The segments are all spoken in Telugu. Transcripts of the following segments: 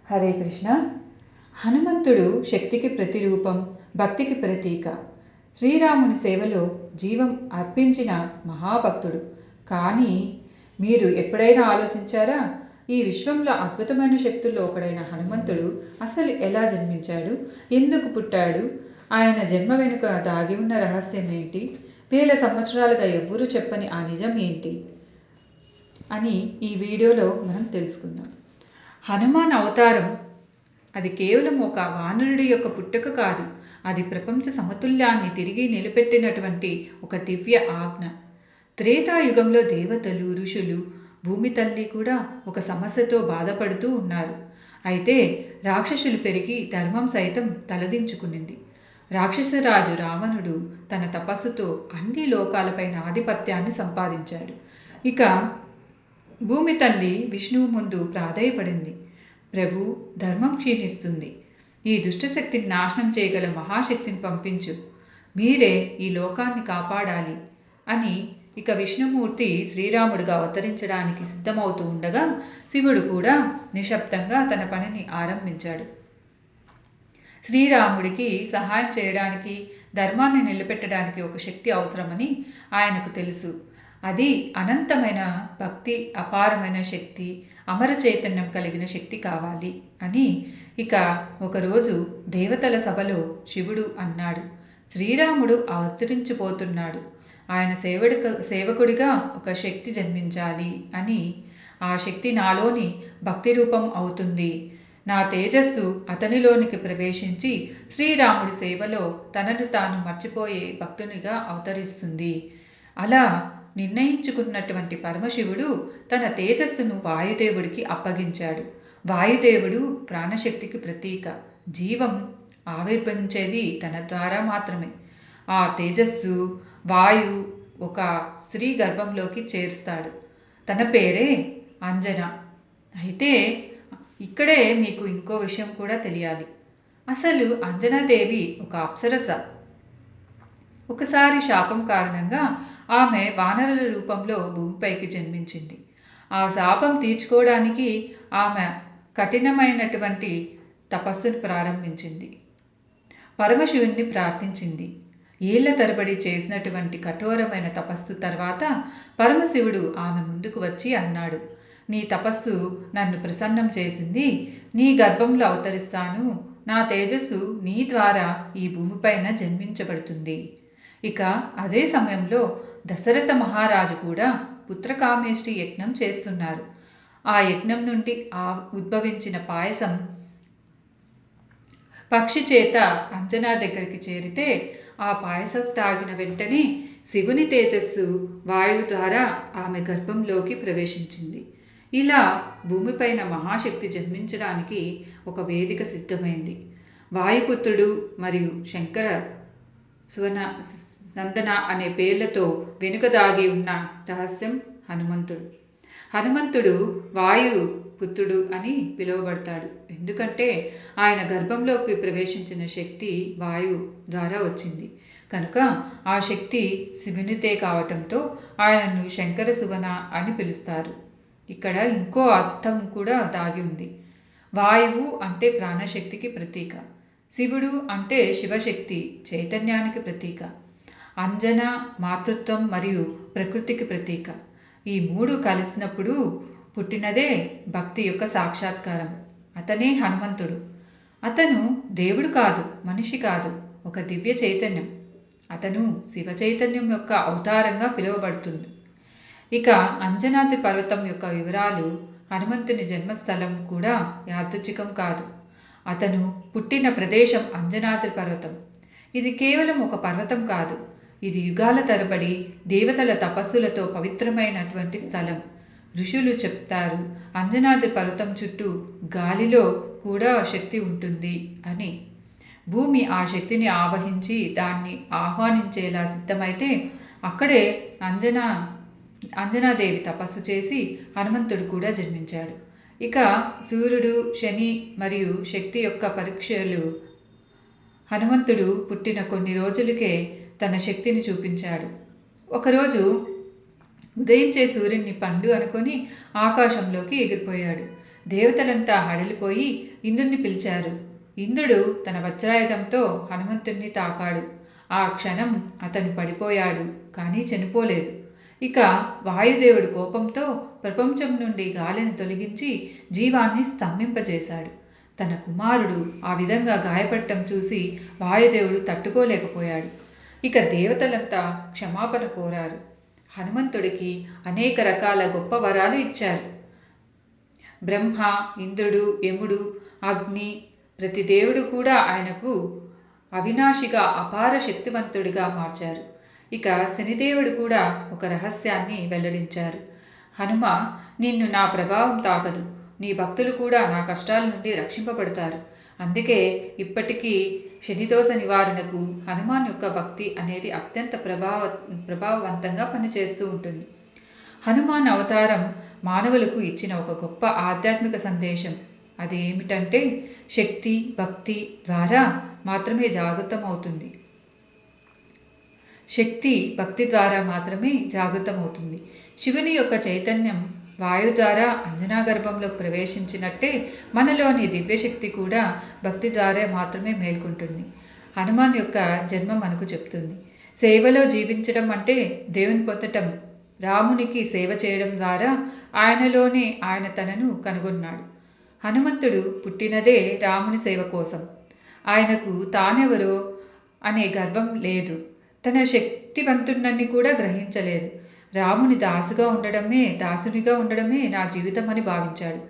హరే కృష్ణ. హనుమంతుడు శక్తికి ప్రతిరూపం, భక్తికి ప్రతీక. శ్రీరాముని సేవలో జీవం అర్పించిన మహాభక్తుడు. కానీ మీరు ఎప్పుడైనా ఆలోచించారా, ఈ విశ్వంలో అద్భుతమైన శక్తుల్లో ఒకడైన హనుమంతుడు అసలు ఎలా జన్మించాడు, ఎందుకు పుట్టాడు, ఆయన జన్మ వెనుక దాగి ఉన్న రహస్యం ఏంటి, వేల సంవత్సరాలుగా ఎవ్వరూ చెప్పని ఆ నిజం ఏంటి అని ఈ వీడియోలో మనం తెలుసుకుందాం. హనుమాన్ అవతారం అది కేవలం ఒక వానరుడి యొక్క పుట్టుక కాదు, అది ప్రపంచ సమతుల్యాన్ని తిరిగి నిలబెట్టినటువంటి ఒక దివ్య ఆజ్ఞ. త్రేతాయుగంలో దేవతలు, ఋషులు, భూమి తల్లి కూడా ఒక సమస్యతో బాధపడుతూ ఉన్నారు. అయితే రాక్షసులు పెరిగి ధర్మం సైతం తలదించుకునింది. రాక్షసరాజు రావణుడు తన తపస్సుతో అన్ని లోకాలపైన ఆధిపత్యాన్ని సంపాదించాడు. ఇక భూమి తల్లి విష్ణువు ముందు ప్రాధేయపడింది. ప్రభు, ధర్మం క్షీణిస్తుంది, ఈ దుష్టశక్తిని నాశనం చేయగల మహాశక్తిని పంపించు, మీరే ఈ లోకాన్ని కాపాడాలి అని ఇక విష్ణుమూర్తి శ్రీరాముడిగా అవతరించడానికి సిద్ధమవుతూ ఉండగా శివుడు కూడా నిశ్శబ్దంగా తన పనిని ఆరంభించాడు. శ్రీరాముడికి సహాయం చేయడానికి, ధర్మాన్ని నిలబెట్టడానికి ఒక శక్తి అవసరమని ఆయనకు తెలుసు. అది అనంతమైన భక్తి, అపారమైన శక్తి, అమర చైతన్యం కలిగిన శక్తి కావాలి అని ఇక ఒకరోజు దేవతల సభలో శివుడు అన్నాడు, శ్రీరాముడు అవతరించిపోతున్నాడు, ఆయన సేవకుడిగా ఒక శక్తి జన్మించాలి అని. ఆ శక్తి నాలోని భక్తి రూపం అవుతుంది. నా తేజస్సు అతనిలోనికి ప్రవేశించి శ్రీరాముడి సేవలో తనను తాను మర్చిపోయే భక్తునిగా అవతరిస్తుంది. అలా నిర్ణయించుకున్నటువంటి పరమశివుడు తన తేజస్సును వాయుదేవుడికి అప్పగించాడు. వాయుదేవుడు ప్రాణశక్తికి ప్రతీక. జీవం ఆవిర్భవించేది తన ద్వారా మాత్రమే. ఆ తేజస్సు వాయు ఒక స్త్రీ గర్భంలోకి చేరుస్తాడు. తన పేరే అంజన. అయితే ఇక్కడే మీకు ఇంకో విషయం కూడా తెలియాలి. అసలు అంజనాదేవి ఒక అప్సరస. ఒకసారి శాపం కారణంగా ఆమె వానరుల రూపంలో భూమిపైకి జన్మించింది. ఆ శాపం తీర్చుకోవడానికి ఆమె కఠినమైనటువంటి తపస్సును ప్రారంభించింది. పరమశివుణ్ణి ప్రార్థించింది. ఏళ్ల తరబడి చేసినటువంటి కఠోరమైన తపస్సు తర్వాత పరమశివుడు ఆమె ముందుకు వచ్చి అన్నాడు, నీ తపస్సు నన్ను ప్రసన్నం చేసింది, నీ గర్భంలో అవతరిస్తాను, నా తేజస్సు నీ ద్వారా ఈ భూమిపైన జన్మించబడుతుంది. ఇక అదే సమయంలో దశరథ మహారాజు కూడా పుత్రకామేష్టి యజ్ఞం చేస్తున్నారు. ఆ యజ్ఞం నుండి ఉద్భవించిన పాయసం పక్షి చేత అంజనా దగ్గరికి చేరితే ఆ పాయసం తాగిన వెంటనే శివుని తేజస్సు వాయువు ద్వారా ఆమె గర్భంలోకి ప్రవేశించింది. ఇలా భూమిపైన మహాశక్తి జన్మించడానికి ఒక వేదిక సిద్ధమైంది. వాయుపుత్రుడు మరియు శంకర నందన అనే పేర్లతో వెనుక దాగి ఉన్న రహస్యం హనుమంతుడు. హనుమంతుడు వాయు పుత్రుడు అని పిలువబడతాడు. ఎందుకంటే ఆయన గర్భంలోకి ప్రవేశించిన శక్తి వాయువు ద్వారా వచ్చింది కనుక ఆ శక్తి శివునితే కావటంతో ఆయనను శంకర సువన అని పిలుస్తారు. ఇక్కడ ఇంకో అర్థం కూడా దాగి ఉంది. వాయువు అంటే ప్రాణశక్తికి ప్రతీక, శివుడు అంటే శివశక్తి చైతన్యానికి ప్రతీక, అంజన మాతృత్వం మరియు ప్రకృతికి ప్రతీక. ఈ మూడు కలిసినప్పుడు పుట్టినదే భక్తి యొక్క సాక్షాత్కారం. అతనే హనుమంతుడు. అతను దేవుడు కాదు, మనిషి కాదు, ఒక దివ్య చైతన్యం. అతను శివ చైతన్యం యొక్క అవతారంగా పిలువబడుతుంది. ఇక అంజనాద్రి పర్వతం యొక్క వివరాలు. హనుమంతుని జన్మస్థలం కూడా యాదృచ్ఛికం కాదు. అతను పుట్టిన ప్రదేశం అంజనాద్రి పర్వతం. ఇది కేవలం ఒక పర్వతం కాదు, ఇది యుగాల తరబడి దేవతల తపస్సులతో పవిత్రమైనటువంటి స్థలం. ఋషులు చెప్తారు, అంజనాద్రి పర్వతం చుట్టూ గాలిలో కూడా శక్తి ఉంటుంది అని. భూమి ఆ శక్తిని ఆవహించి దాన్ని ఆహ్వానించేలా సిద్ధమైతే అక్కడే అంజనాదేవి తపస్సు చేసి హనుమంతుడు కూడా జన్మించాడు. ఇక సూర్యుడు, శని మరియు శక్తి యొక్క పరీక్షలు హనుమంతుడు పుట్టిన కొన్ని రోజులకే తన శక్తిని చూపించాడు. ఒకరోజు ఉదయించే సూర్యుని పండు అనుకొని ఆకాశంలోకి ఎగిరిపోయాడు. దేవతలంతా హడలిపోయి ఇంద్రుణ్ణి పిలిచారు. ఇంద్రుడు తన వజ్రాయుధంతో హనుమంతుణ్ణి తాకాడు. ఆ క్షణం అతను పడిపోయాడు, కానీ చనిపోలేదు. ఇక వాయుదేవుడు కోపంతో ప్రపంచం నుండి గాలిని తొలగించి జీవాన్ని స్తంభింపజేశాడు. తన కుమారుడు ఆ విధంగా గాయపడటం చూసి వాయుదేవుడు తట్టుకోలేకపోయాడు. ఇక దేవతలంతా క్షమాపణ కోరారు. హనుమంతుడికి అనేక రకాల గొప్ప వరాలు ఇచ్చారు. బ్రహ్మ, ఇంద్రుడు, యముడు, అగ్ని, ప్రతి దేవుడు కూడా ఆయనకు అవినాశిగా అపార శక్తివంతుడిగా మార్చారు. ఇక శనిదేవుడు కూడా ఒక రహస్యాన్ని వెల్లడించారు. హనుమ, నిన్ను నా ప్రభావం తాకదు. నీ భక్తులు కూడా నా కష్టాల నుండి రక్షింపబడతారు. అందుకే ఇప్పటికీ శనిదోష నివారణకు హనుమాన్ యొక్క భక్తి అనేది అత్యంత ప్రభావవంతంగా పనిచేస్తూ ఉంటుంది. హనుమాన్ అవతారం మానవులకు ఇచ్చిన ఒక గొప్ప ఆధ్యాత్మిక సందేశం. అది ఏమిటంటే శక్తి భక్తి ద్వారా మాత్రమే జాగృతమవుతుంది. శక్తి భక్తి ద్వారా మాత్రమే జాగృతమవుతుంది. శివుని యొక్క చైతన్యం వాయు ద్వారా అంజనా గర్భంలోకి ప్రవేశించినట్టే మనలోని దివ్యశక్తి కూడా భక్తి ద్వారా మాత్రమే మేల్కొంటుంది. హనుమాన్ యొక్క జన్మ మనకు చెప్తుంది. సేవలో జీవించడం అంటే దేవుని పొందటం. రామునికి సేవ చేయడం ద్వారా ఆయనలోనే ఆయన తనను కనుగొన్నాడు. హనుమంతుడు పుట్టినదే రాముని సేవ కోసం. ఆయనకు తానెవరో అనే గర్వం లేదు. తన శక్తివంతుణ్ణి కూడా గ్రహించలేదు. రాముని దాసునిగా ఉండడమే నా జీవితం అని భావించాడు.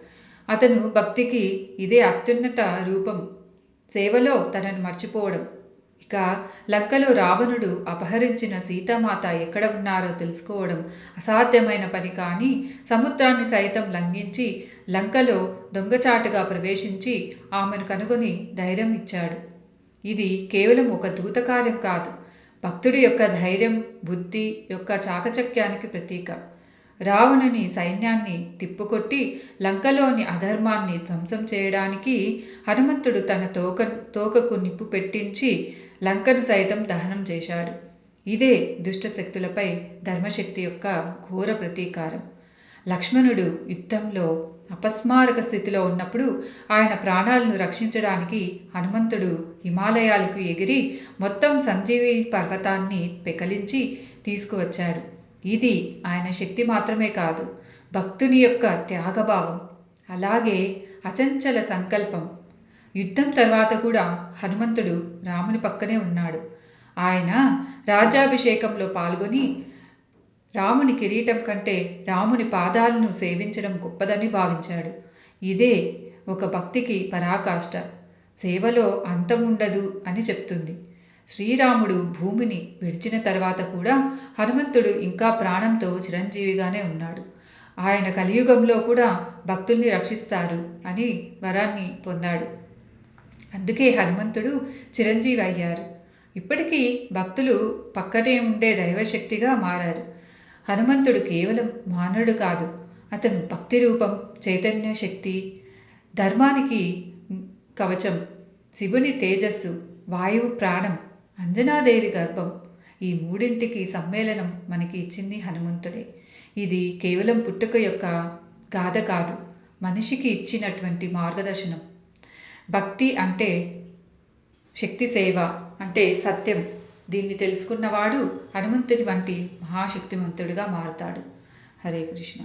అతను భక్తికి ఇదే అత్యున్నత రూపం. సేవలో తనను మర్చిపోవడం. ఇక లంకలో రావణుడు అపహరించిన సీతామాత ఎక్కడ ఉన్నారో తెలుసుకోవడం అసాధ్యమైన పని, కానీ సముద్రాన్ని సైతం లంఘించి లంకలో దొంగచాటుగా ప్రవేశించి ఆమెను కనుగొని ధైర్యం ఇచ్చాడు. ఇది కేవలం ఒక దూతకార్యం కాదు, భక్తుడి యొక్క ధైర్యం, బుద్ధి యొక్క చాకచక్యానికి ప్రతీక. రావణుని సైన్యాన్ని తిప్పుకొట్టి లంకలోని అధర్మాన్ని ధ్వంసం చేయడానికి హనుమంతుడు తన తోకకు నిప్పు పెట్టించి లంకను సైతం దహనం చేశాడు. ఇదే దుష్టశక్తులపై ధర్మశక్తి యొక్క ఘోర ప్రతీకారం. లక్ష్మణుడు యుద్ధంలో అపస్మారక స్థితిలో ఉన్నప్పుడు ఆయన ప్రాణాలను రక్షించడానికి హనుమంతుడు హిమాలయాలకు ఎగిరి మొత్తం సంజీవి పర్వతాన్ని పెకలించి తీసుకువచ్చాడు. ఇది ఆయన శక్తి మాత్రమే కాదు, భక్తుని యొక్క త్యాగభావం, అలాగే అచంచల సంకల్పం. యుద్ధం తర్వాత కూడా హనుమంతుడు రాముని పక్కనే ఉన్నాడు. ఆయన రాజ్యాభిషేకంలో పాల్గొని రాముని కిరీటం కంటే రాముని పాదాలను సేవించడం గొప్పదని భావించాడు. ఇదే ఒక భక్తికి పరాకాష్ట. సేవలో అంతం ఉండదు అని చెప్తుంది. శ్రీరాముడు భూమిని విడిచిన తర్వాత కూడా హనుమంతుడు ఇంకా ప్రాణంతో చిరంజీవిగానే ఉన్నాడు. ఆయన కలియుగంలో కూడా భక్తుల్ని రక్షిస్తారు అని వరాన్ని పొందాడు. అందుకే హనుమంతుడు చిరంజీవి అయ్యారు. ఇప్పటికీ భక్తులు పక్కనే ఉండే దైవశక్తిగా మారారు. హనుమంతుడు కేవలం మానవుడు కాదు, అతను భక్తి రూపం, చైతన్య శక్తి, ధర్మానికి కవచం, శివుని తేజస్సు, వాయువు ప్రాణం, అంజనాదేవి గర్భం. ఈ మూడింటికి సమ్మేళనం మనకి ఇచ్చింది హనుమంతుడే. ఇది కేవలం పుట్టుక యొక్క గాథ కాదు, మనిషికి ఇచ్చినటువంటి మార్గదర్శనం. భక్తి అంటే శక్తి, సేవ అంటే సత్యం. దీన్ని తెలుసుకున్నవాడు హనుమంతుని వంటి మహాశక్తివంతుడిగా మారుతాడు. హరే కృష్ణ.